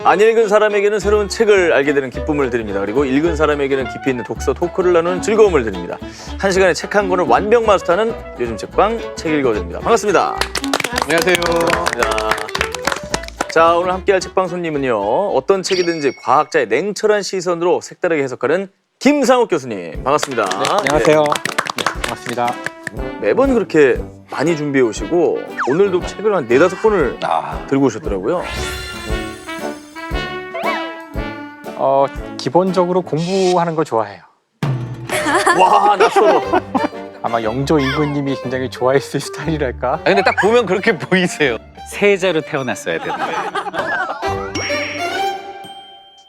안 읽은 사람에게는 새로운 책을 알게 되는 기쁨을 드립니다. 그리고 읽은 사람에게는 깊이 있는 독서 토크를 나누는 즐거움을 드립니다. 한 시간에 책 한 권을 완벽 마스터하는 요즘 책방 책 읽어드립니다. 반갑습니다. 안녕하세요. 반갑습니다. 자, 오늘 함께할 책방 손님은요. 어떤 책이든지 과학자의 냉철한 시선으로 색다르게 해석하는 김상욱 교수님. 반갑습니다. 안녕하세요. 네, 반갑습니다. 매번 그렇게 많이 준비해 오시고 오늘도 책을 한 4-5권을 들고 오셨더라고요. 기본적으로 공부하는 걸 좋아해요. 와, 낯설어. 아마 영조 임금님이 굉장히 좋아했을 스타일이랄까? 근데 딱 보면 그렇게 보이세요. 세자로 태어났어야 되는데.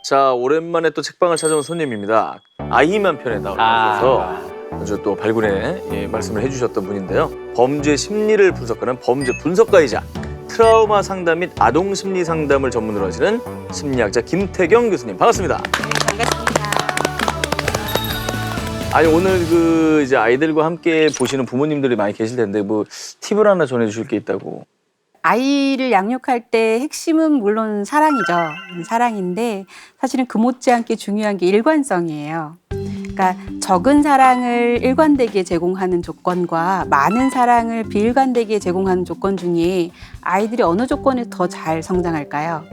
자, 오랜만에 또 책방을 찾아온 손님입니다. 아이만 편에 나오셔서 아주 또 발군의 말씀을 해주셨던 분인데요. 범죄 심리를 분석하는 범죄 분석가이자 트라우마 상담 및 아동 심리 상담을 전문으로 하시는 심리학자 김태경 교수님. 반갑습니다. 네, 반갑습니다. 아니, 오늘 그 이제 아이들과 함께 보시는 부모님들이 많이 계실 텐데 뭐 팁을 하나 전해주실 게 있다고. 아이를 양육할 때 핵심은 물론 사랑이죠. 사랑인데 사실은 그 못지않게 중요한 게 일관성이에요. 그러니까 적은 사랑을 일관되게 제공하는 조건과 많은 사랑을 비일관되게 제공하는 조건 중에 아이들이 어느 조건이 더 잘 성장할까요?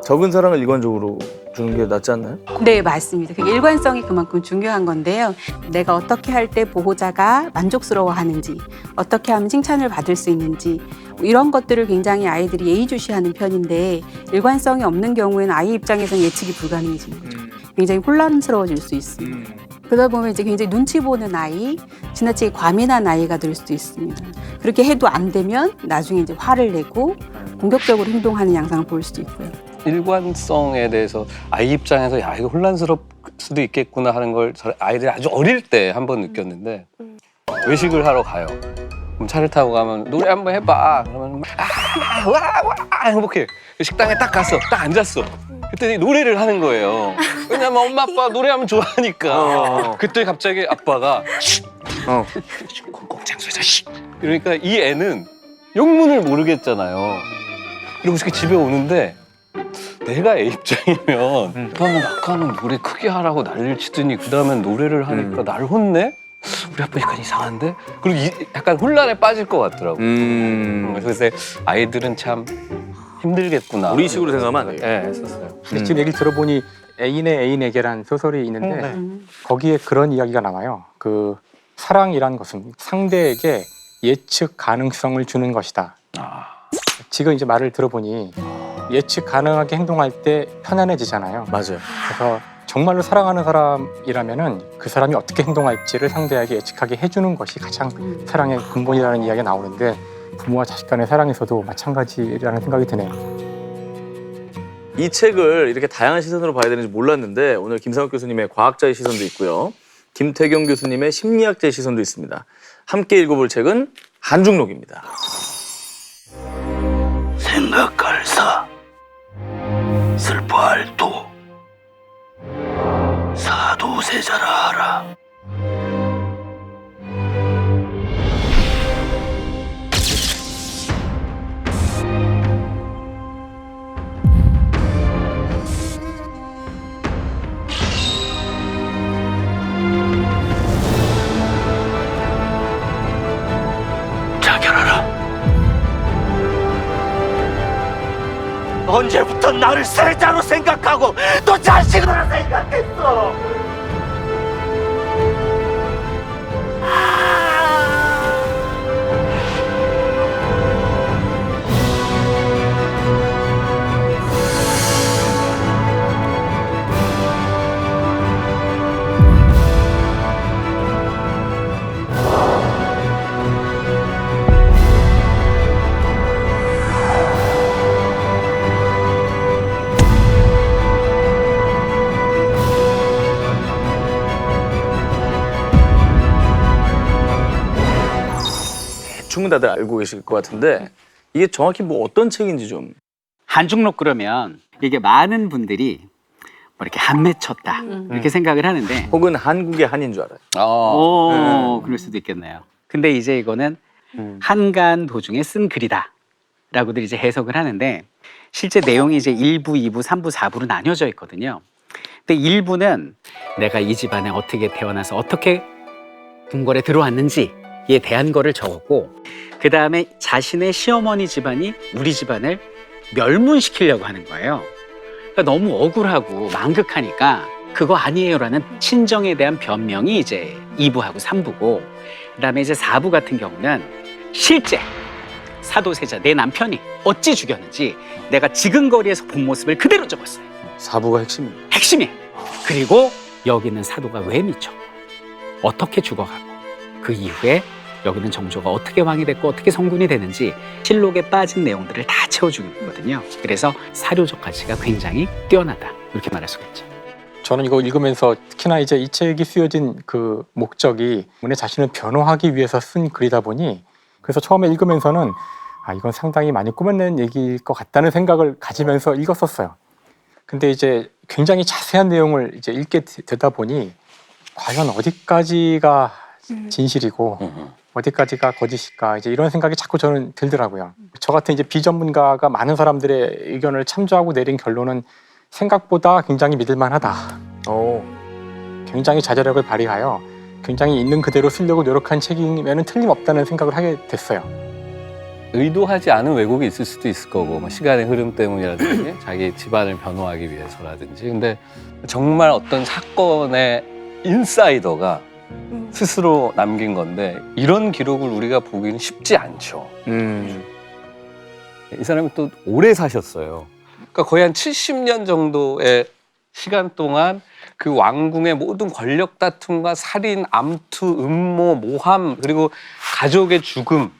적은 사랑을 일관적으로 주는 게 낫지 않나요? 네, 맞습니다. 그 일관성이 그만큼 중요한 건데요. 내가 어떻게 할 때 보호자가 만족스러워하는지, 어떻게 하면 칭찬을 받을 수 있는지 이런 것들을 굉장히 아이들이 예의주시하는 편인데 일관성이 없는 경우에는 아이 입장에서는 예측이 불가능해지는 거죠. 굉장히 혼란스러워질 수 있습니다. 그러다 보면 이제 굉장히 눈치 보는 아이, 지나치게 과민한 아이가 될 수도 있습니다. 그렇게 해도 안 되면 나중에 이제 화를 내고 공격적으로 행동하는 양상을 볼 수도 있고요. 일관성에 대해서 아이 입장에서 야 이거 혼란스러울 수도 있겠구나 하는 걸 아이들이 아주 어릴 때 한 번 느꼈는데 외식을 하러 가요. 그럼 차를 타고 가면 노래 한번 해봐. 그러면 와 행복해. 식당에 딱 갔어. 딱 앉았어. 그때 노래를 하는 거예요. 왜냐면 엄마 아빠 노래하면 좋아하니까. 그때 갑자기 아빠가 공공장소에서 이러니까 이 애는 영문을 모르겠잖아요. 이러고 집에 오는데 내가 애 입장이면 아빠는 아까는 노래 크게 하라고 난리를 치더니 그 다음엔 노래를 하니까 나를 혼내? 우리 아빠 약간 이상한데? 그리고 약간 혼란에 빠질 것 같더라고. 그래서 아이들은 참 힘들겠구나. 우리 식으로 생각하면 안 돼요. 네, 했었어요. 근데 지금 얘기 들어보니 애인의 애인에게란 소설이 있는데 거기에 그런 이야기가 나와요. 그 사랑이란 것은 상대에게 예측 가능성을 주는 것이다. 지금 이제 말을 들어보니 예측 가능하게 행동할 때 편안해지잖아요. 맞아요. 그래서 정말로 사랑하는 사람이라면은 그 사람이 어떻게 행동할지를 상대에게 예측하게 해주는 것이 가장 사랑의 근본이라는 이야기가 나오는데 부모와 자식 간의 사랑에서도 마찬가지라는 생각이 드네요. 이 책을 이렇게 다양한 시선으로 봐야 되는지 몰랐는데 오늘 김상욱 교수님의 과학자의 시선도 있고요. 김태경 교수님의 심리학자의 시선도 있습니다. 함께 읽어볼 책은 한중록입니다. 생각할 사, 슬퍼할 도, 사도세자라 하라. 자결하라. 언제부터 나를 세자로 생각하고 또 자식으로 생각했어? 대충 다들 알고 계실 것 같은데 이게 정확히 뭐 어떤 책인지 좀. 한중록 그러면 이게 많은 분들이 뭐 이렇게 한 맺혔다 이렇게 생각을 하는데 혹은 한국의 한인 줄 알아요. 그럴 수도 있겠네요. 근데 이제 이거는 한간 도중에 쓴 글이다 라고들 이제 해석을 하는데 실제 내용이 이제 1부, 2부, 3부, 4부로 나뉘어져 있거든요. 근데 1부는 내가 이 집안에 어떻게 태어나서 어떻게 궁궐에 들어왔는지에 대한 거를 적었고, 그 다음에 자신의 시어머니 집안이 우리 집안을 멸문시키려고 하는 거예요. 그러니까 너무 억울하고 망극하니까 그거 아니에요라는 친정에 대한 변명이 이제 2부하고 3부고, 그 다음에 이제 4부 같은 경우는 실제 사도세자 내 남편이 어찌 죽였는지 내가 지근거리에서 본 모습을 그대로 적었어요. 4부가 핵심입니다. 핵심이에요. 그리고 여기는 사도가 왜 미쳤고 어떻게 죽어가고 그 이후에 여기는 정조가 어떻게 왕이 됐고 어떻게 성군이 되는지 실록에 빠진 내용들을 다 채워주고 있거든요. 그래서 사료적 가치가 굉장히 뛰어나다, 이렇게 말할 수가 있죠. 저는 이거 읽으면서 특히나 이제 이 책이 쓰여진 그 목적이 문의 자신을 변호하기 위해서 쓴 글이다 보니, 그래서 처음에 읽으면서는 이건 상당히 많이 꾸며낸 얘기일 것 같다는 생각을 가지면서 읽었었어요. 근데 이제 굉장히 자세한 내용을 이제 읽게 되다 보니 과연 어디까지가 진실이고 어디까지가 거짓일까, 이제 이런 생각이 자꾸 저는 들더라고요. 저 같은 이제 비전문가가 많은 사람들의 의견을 참조하고 내린 결론은 생각보다 굉장히 믿을만하다. 굉장히 자제력을 발휘하여 굉장히 있는 그대로 쓰려고 노력한 책이면 틀림없다는 생각을 하게 됐어요. 의도하지 않은 왜곡이 있을 수도 있을 거고, 뭐 시간의 흐름 때문이라든지 자기 집안을 변호하기 위해서라든지. 근데 정말 어떤 사건의 인사이더가 스스로 남긴 건데 이런 기록을 우리가 보기는 쉽지 않죠. 이 사람이 또 오래 사셨어요. 그러니까 거의 한 70년 정도의 시간 동안 그 왕궁의 모든 권력 다툼과 살인, 암투, 음모, 모함, 그리고 가족의 죽음,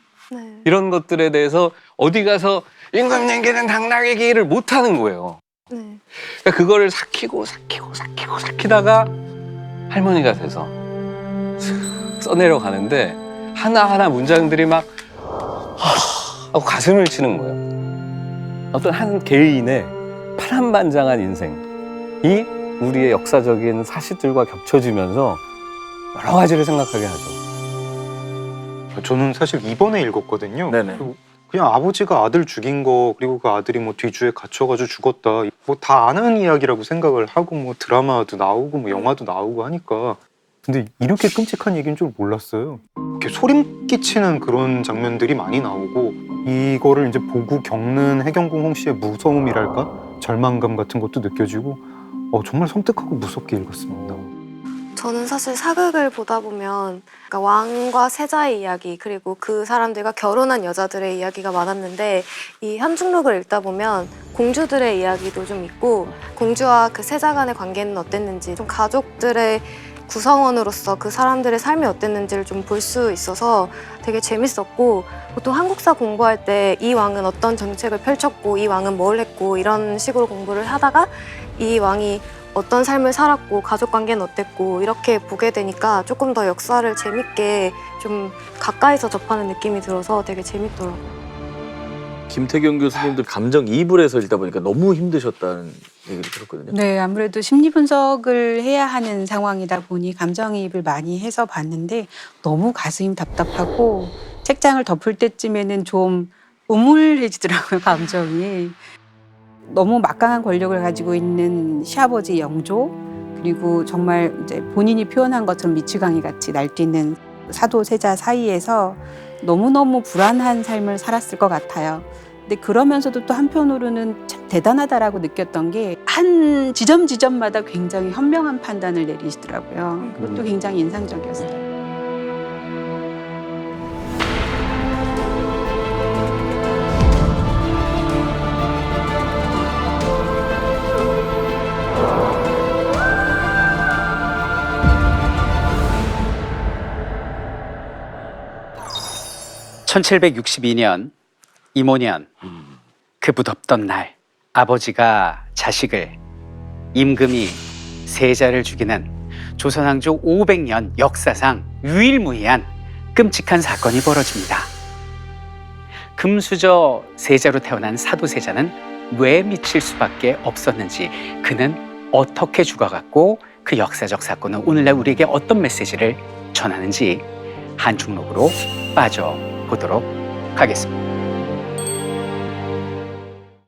이런 것들에 대해서 어디 가서 임금 얘기는 당나귀 얘기를 못 하는 거예요. 그러니까 그거를 삭히다가 할머니가 돼서 써내려 가는데 하나하나 문장들이 막 하고 가슴을 치는 거예요. 어떤 한 개인의 파란만장한 인생이 우리의 역사적인 사실들과 겹쳐지면서 여러 가지를 생각하게 하죠. 저는 사실 이번에 읽었거든요. 네네. 그냥 아버지가 아들 죽인 거, 그리고 그 아들이 뭐 뒤주에 갇혀가지고 죽었다, 뭐 다 아는 이야기라고 생각을 하고, 뭐 드라마도 나오고 뭐 영화도 나오고 하니까, 근데 이렇게 끔찍한 얘기인 줄 몰랐어요. 이렇게 소름 끼치는 그런 장면들이 많이 나오고, 이거를 이제 보고 겪는 해경궁 홍씨의 무서움이랄까, 절망감 같은 것도 느껴지고, 정말 섬뜩하고 무섭게 읽었습니다. 저는 사실 사극을 보다 보면 그러니까 왕과 세자의 이야기, 그리고 그 사람들과 결혼한 여자들의 이야기가 많았는데, 이 현중록을 읽다 보면 공주들의 이야기도 좀 있고, 공주와 그 세자 간의 관계는 어땠는지, 좀 가족들의 구성원으로서 그 사람들의 삶이 어땠는지를 좀 볼 수 있어서 되게 재밌었고, 보통 한국사 공부할 때 이 왕은 어떤 정책을 펼쳤고 이 왕은 뭘 했고 이런 식으로 공부를 하다가 이 왕이 어떤 삶을 살았고 가족관계는 어땠고 이렇게 보게 되니까 조금 더 역사를 재밌게 좀 가까이서 접하는 느낌이 들어서 되게 재밌더라고요. 김태경 교수님도 감정이입을 해서 읽다 보니까 너무 힘드셨다는 얘기를 들었거든요. 네, 아무래도 심리 분석을 해야 하는 상황이다 보니 감정이입을 많이 해서 봤는데 너무 가슴이 답답하고 책장을 덮을 때쯤에는 좀 우물해지더라고요, 감정이. 너무 막강한 권력을 가지고 있는 시아버지 영조, 그리고 정말 이제 본인이 표현한 것처럼 미치광이 같이 날뛰는 사도 세자 사이에서 너무너무 불안한 삶을 살았을 것 같아요. 근데 그러면서도 또 한편으로는 참 대단하다라고 느꼈던 게 한 지점마다 굉장히 현명한 판단을 내리시더라고요. 그것도 굉장히 인상적이었어요. (1762년) 임오년, 그 무덥던 날, 아버지가 자식을, 임금이 세자를 죽이는 조선왕조 500년 역사상 유일무이한 끔찍한 사건이 벌어집니다. 금수저 세자로 태어난 사도세자는 왜 미칠 수밖에 없었는지, 그는 어떻게 죽어갔고 그 역사적 사건은 오늘날 우리에게 어떤 메시지를 전하는지 한중록으로 빠져보도록 하겠습니다.